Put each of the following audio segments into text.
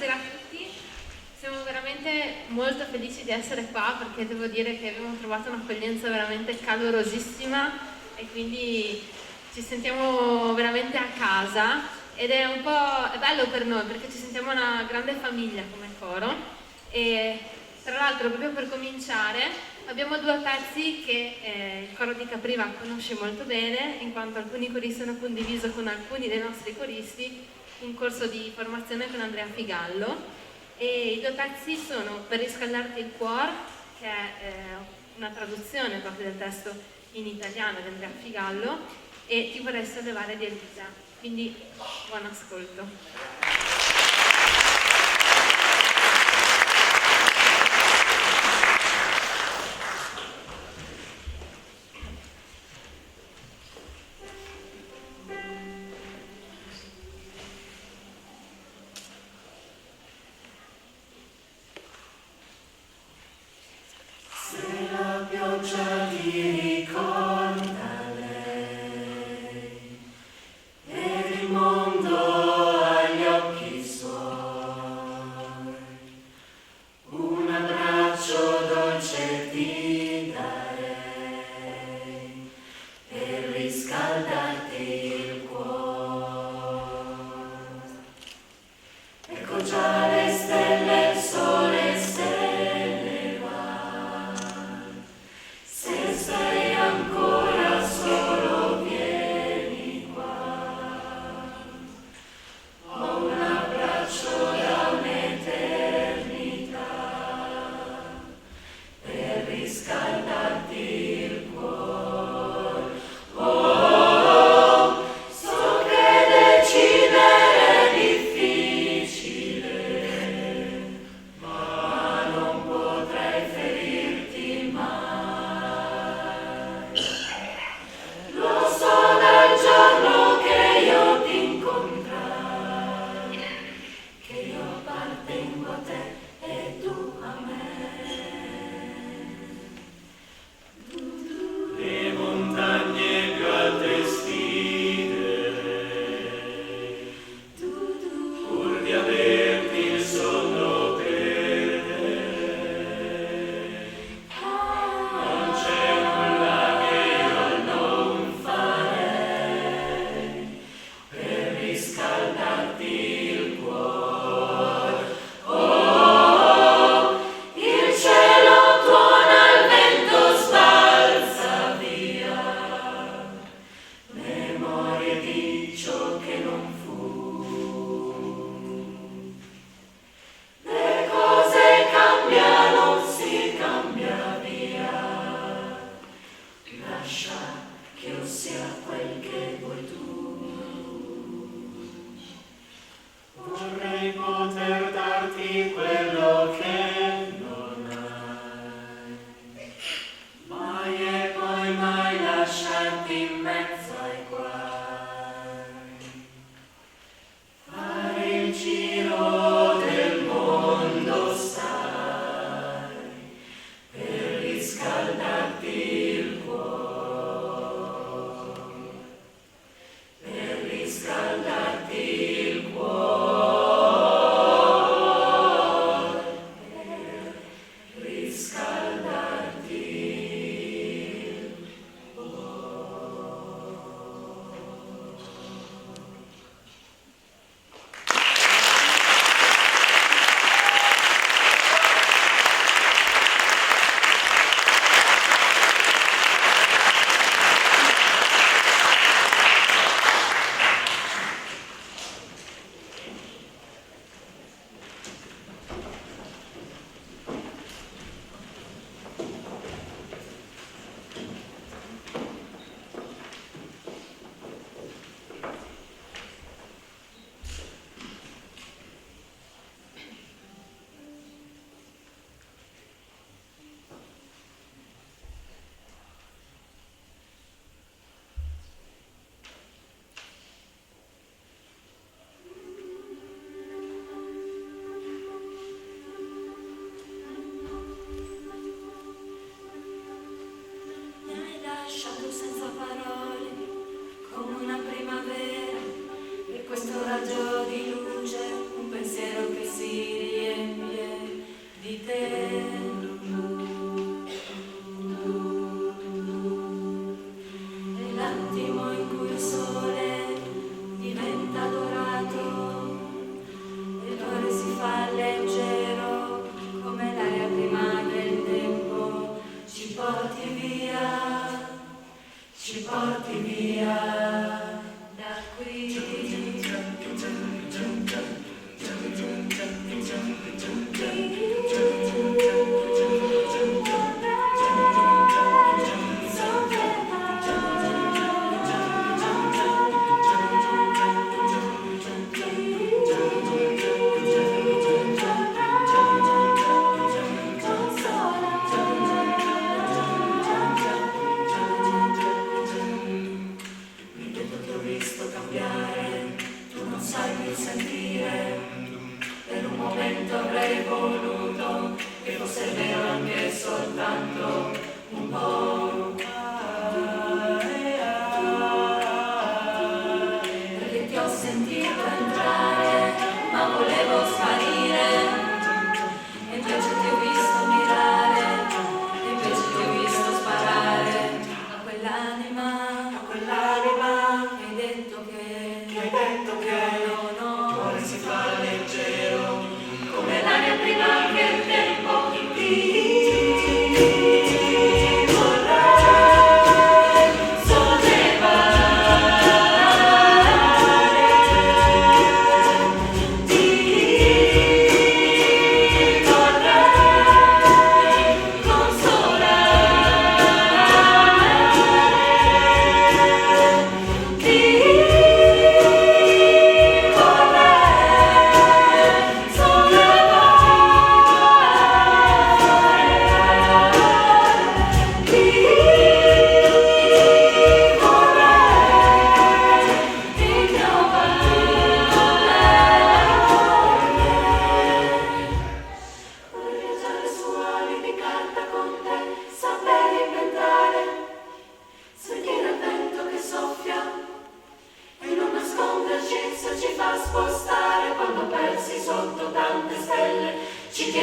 buonasera a tutti. Siamo veramente molto felici di essere qua perché devo dire che abbiamo trovato un'accoglienza veramente calorosissima e quindi ci sentiamo veramente a casa ed è un po' bello per noi perché ci sentiamo una grande famiglia come coro e tra l'altro proprio per cominciare abbiamo due pezzi che il coro di Capriva conosce molto bene in quanto alcuni coristi hanno condiviso con alcuni dei nostri coristi un corso di formazione con Andrea Figallo. E i due pezzi sono Per riscaldarti il cuore, che è una traduzione proprio del testo in italiano di Andrea Figallo, e Ti vorrei sollevare di Elisa. Quindi buon ascolto.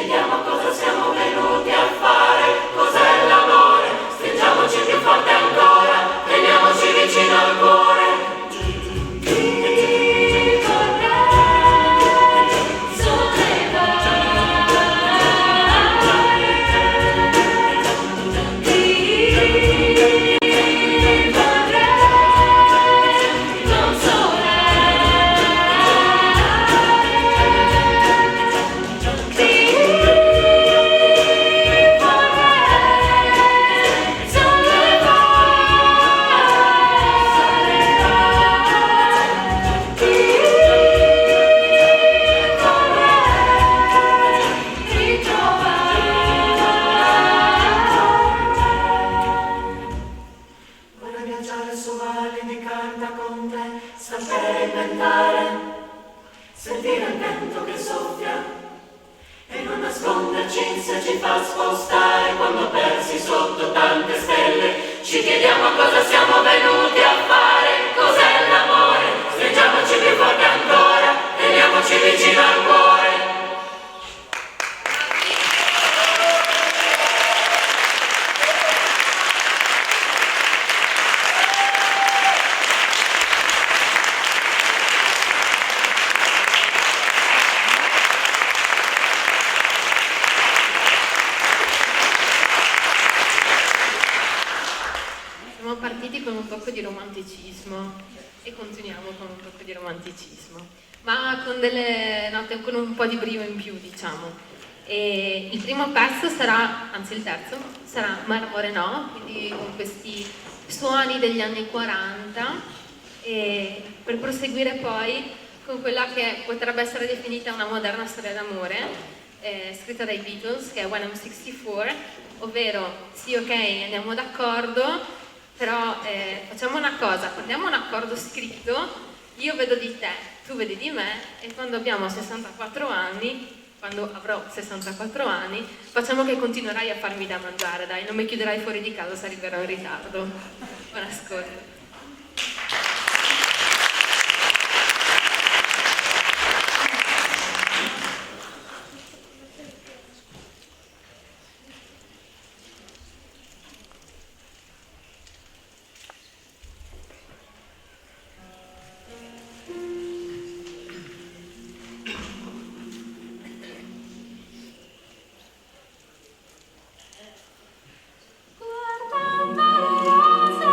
chiediamo cosa siamo venuti a fare, cos'è l'amore, stringiamoci più forte ancora, teniamoci vicino al cuore. Ci chiediamo cosa siamo venuti a fare, cos'è l'amore, stringiamoci più forte ancora, teniamoci vicino al cuore. Siamo partiti con un poco di romanticismo e continuiamo con un poco di romanticismo, ma con delle note, con un po' di brio in più, diciamo. E il primo pezzo sarà, anzi il terzo, sarà Marmore No, quindi con questi suoni degli anni 40, e per proseguire poi con quella che potrebbe essere definita una moderna storia d'amore, scritta dai Beatles, che è When I'm 64, ovvero sì, ok, andiamo d'accordo, però facciamo una cosa, prendiamo un accordo scritto, io vedo di te, tu vedi di me, e quando abbiamo 64 anni, quando avrò 64 anni, facciamo che continuerai a farmi da mangiare, dai, non mi chiuderai fuori di casa se arriverò in ritardo. Buon ascolto. Guardando le rose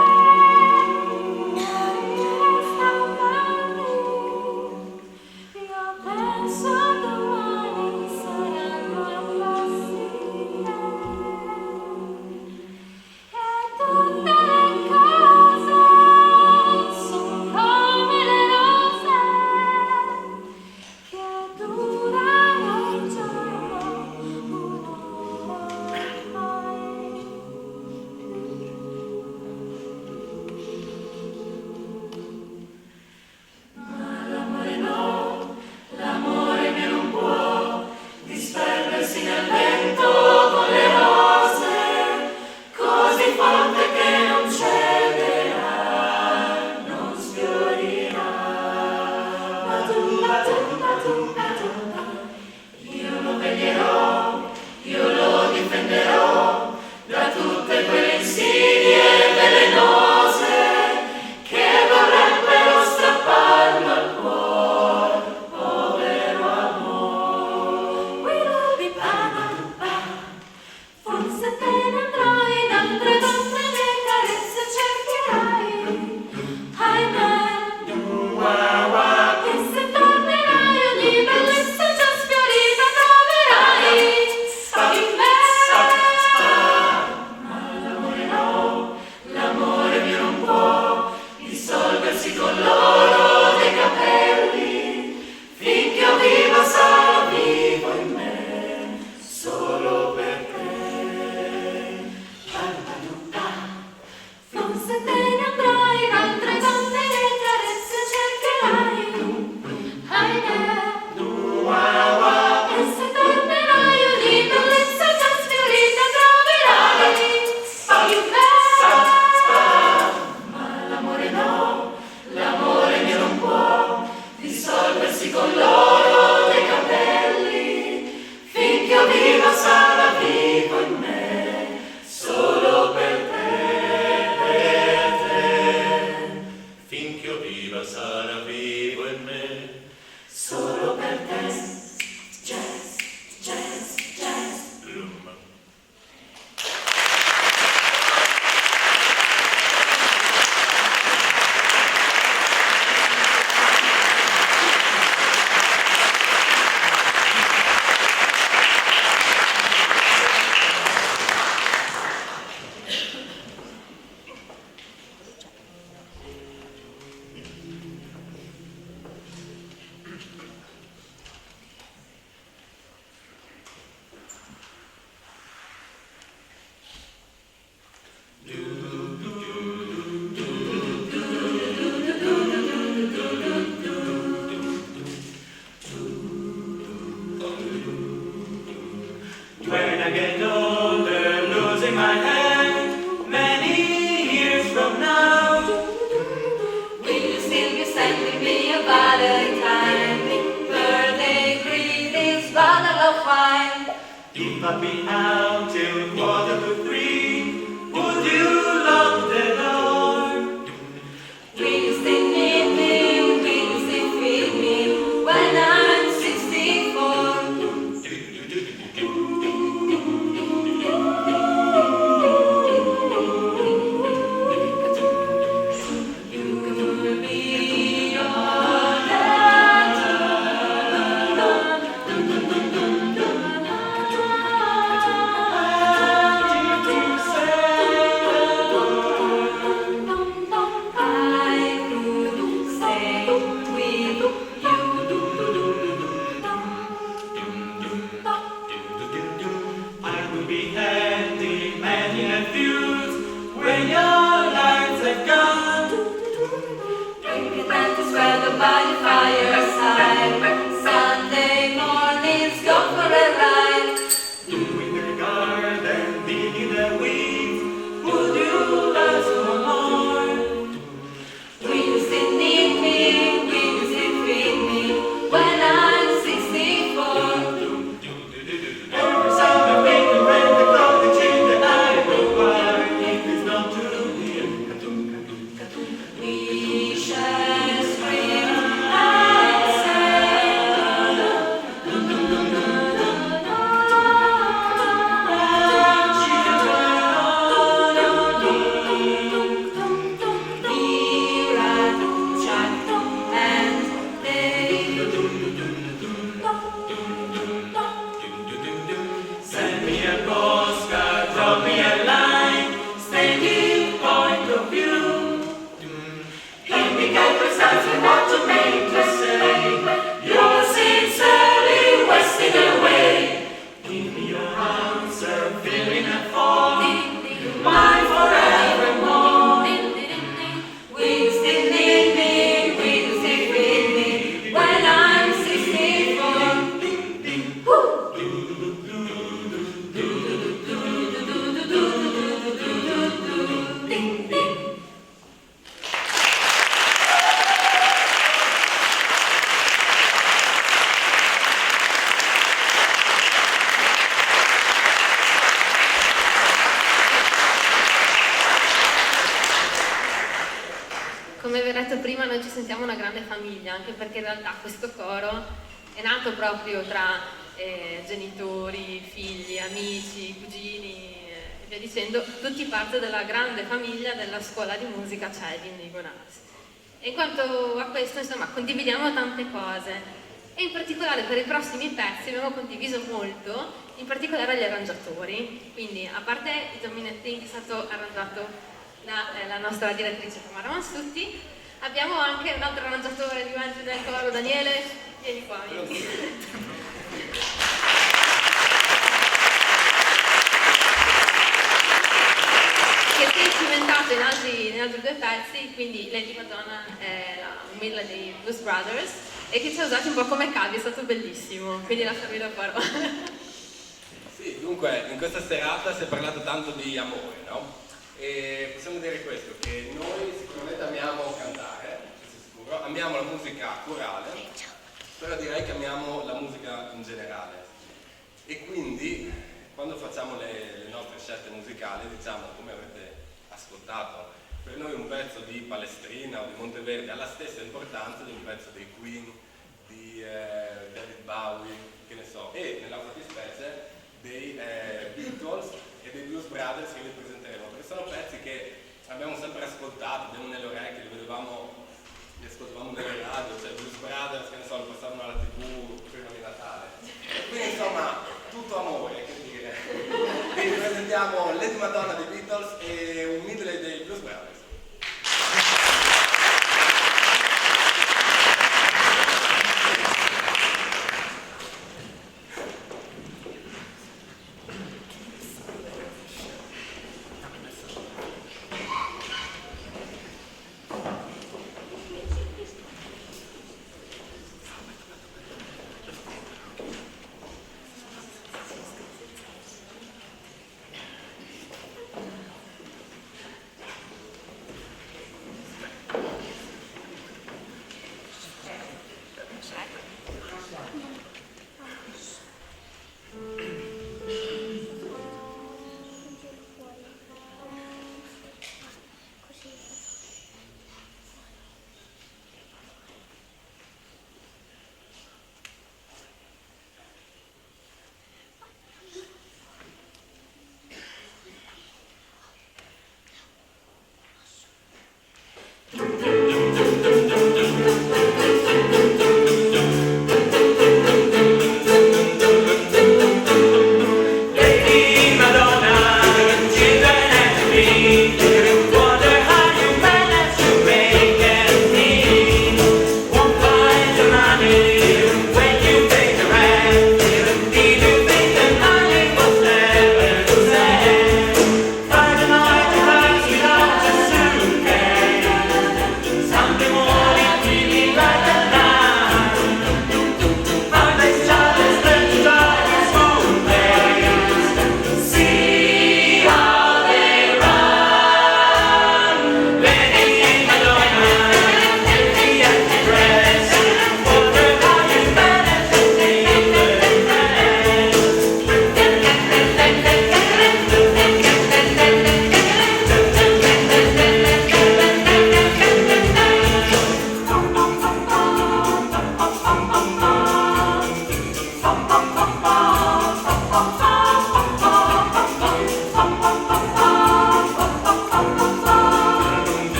I get older, losing my hand, many years from now, will you still be sending me a Valentine? Birthday greetings, bottle of wine. If I've been out till 2:45, would you lock the door? Will you still need me? Will you still feel me when I'm 64? By the fireside, Sunday mornings go for a ride. In the garden, digging the weeds, would you ask for more? Will you still need me? Will you still feed me when I'm 64? Every summer winter when the cottage in the eye will fire, if it's not too near, we shall scream. Come vi ho detto prima, noi ci sentiamo una grande famiglia, anche perché in realtà questo coro è nato proprio tra genitori, figli, amici, cugini e via dicendo, tutti parte della grande famiglia della scuola di musica Celli di Gonals. E in quanto a questo, insomma, condividiamo tante cose e in particolare per i prossimi pezzi abbiamo condiviso molto, in particolare gli arrangiatori, quindi a parte il Dominetting che è stato arrangiato la nostra direttrice Tamara Mansutti, abbiamo anche un altro arrangiatore di Mangi del coro, Daniele, vieni qua. Che si è cimentato in altri due pezzi, quindi Lady Madonna è un medley dei Blues Brothers e che ci ha usato un po' come cavi, è stato bellissimo, quindi lasciami la parola. Sì, dunque in questa serata si è parlato tanto di amore, no? E possiamo dire questo, che noi sicuramente amiamo cantare, questo è sicuro, amiamo la musica corale, però direi che amiamo la musica in generale. E quindi quando facciamo le nostre scelte musicali, diciamo, come avete ascoltato, per noi un pezzo di Palestrina o di Monteverde ha la stessa importanza di un pezzo dei Queen, di David Bowie, che ne so, e nella fattispecie dei Beatles e dei Blues Brothers che vi presenteremo, perché sono pezzi che abbiamo sempre ascoltato, abbiamo nelle orecchie, li ascoltavamo nelle radio, cioè Blues Brothers, che ne so, li passavano alla TV prima di Natale. Quindi insomma, tutto amore, che dire. Quindi presentiamo Lady Madonna dei Beatles e un medley dei Blues Brothers.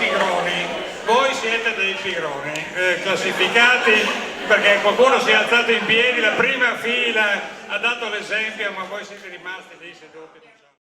pigroni, voi siete dei pigroni, classificati perché qualcuno si è alzato in piedi, la prima fila ha dato l'esempio, ma voi siete rimasti lì seduti.